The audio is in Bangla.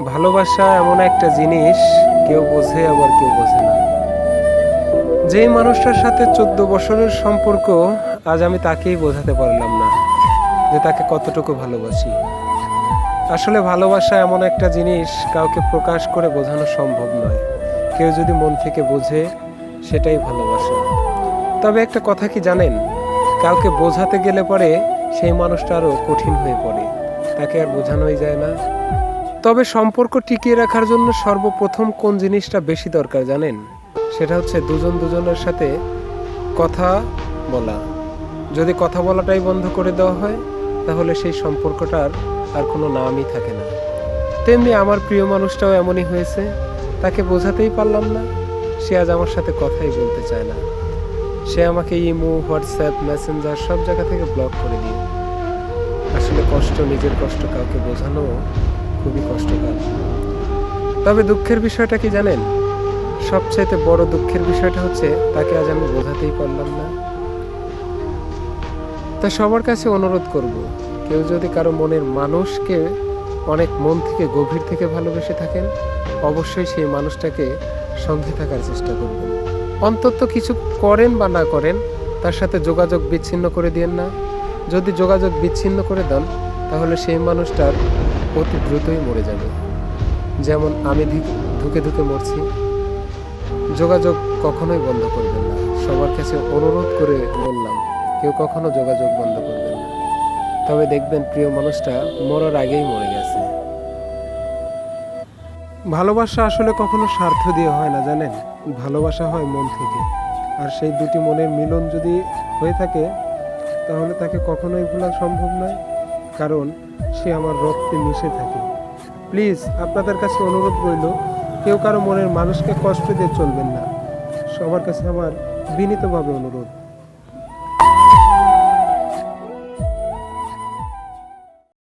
ভালোবাসা এমন একটা জিনিস, কেউ বোঝে আবার কেউ বোঝে না। যেই মানুষটার সাথে 14 বছরের সম্পর্ক, আজ আমি তাকেই বোঝাতে পারলাম না যে তাকে কতটুকু ভালোবাসি। আসলে ভালোবাসা এমন একটা জিনিস, কাউকে প্রকাশ করে বোঝানো সম্ভব নয়। কেউ যদি মন থেকে বোঝে, সেটাই ভালোবাসা। তবে একটা কথা কি জানেন, কাউকে বোঝাতে গেলে পরে সেই মানুষটা আরও কঠিন হয়ে পড়ে, তাকে আর বোঝানোই যায় না। তবে সম্পর্ক টিকিয়ে রাখার জন্য সর্বপ্রথম কোন জিনিসটা বেশি দরকার জানেন? সেটা হচ্ছে দুজন দুজনের সাথে কথা বলা। যদি কথা বলাটাই বন্ধ করে দেওয়া হয়, তাহলে সেই সম্পর্কটার আর কোনো নামই থাকে না। তেমনি আমার প্রিয় মানুষটাও এমনই হয়েছে, তাকে বোঝাতেই পারলাম না। সে আজ আমার সাথে কথাই বলতে চায় না। সে আমাকে ইমো, হোয়াটসঅ্যাপ, মেসেঞ্জার সব জায়গা থেকে ব্লক করে দিয়ে। আসলে নিজের কষ্ট কাউকে বোঝানো খুবই কষ্টকর। তবে দুঃখের বিষয়টা কি জানেন? সবচাইতে বড় দুঃখের বিষয়টা হচ্ছে তাকে আজ আমি বোঝাতেই পারলাম না। তা সবার কাছে অনুরোধ করব, কেউ যদি কারো মনের মানুষকে অনেক মন থেকে গভীর থেকে ভালোবেসে থাকেন, অবশ্যই সেই মানুষটাকে সঙ্গে থাকার চেষ্টা করবেন। অন্তত কিছু করেন বা না করেন, তার সাথে যোগাযোগ বিচ্ছিন্ন করে দিয়েন না। যদি যোগাযোগ বিচ্ছিন্ন করে দেন, তাহলে সেই মানুষটার অতি দ্রুতই মরে যাবে। যেমন আমি ধুকে ধুকে মরছি। যোগাযোগ কখনোই বন্ধ করবেন না। সবার কাছে অনুরোধ করে বললাম, কেউ কখনো যোগাযোগ বন্ধ করবেন না। তবে দেখবেন প্রিয় মানুষটা মরার আগেই মরে গেছে। ভালোবাসা আসলে কখনো স্বার্থ দিয়ে হয় না জানেন, ভালোবাসা হয় মন থেকে। আর সেই দুটি মনের মিলন যদি হয়ে থাকে, তাহলে তাকে কখনোই ভোলা সম্ভব নয়, কারণ সে আমার রক্তে মিশে থাকে। প্লিজ আপনাদের কাছে অনুরোধ রইল, কেউ কারো মনের মানুষকে কষ্ট দিয়ে চলবেন না। সবার কাছে আমার বিনীতভাবে অনুরোধ।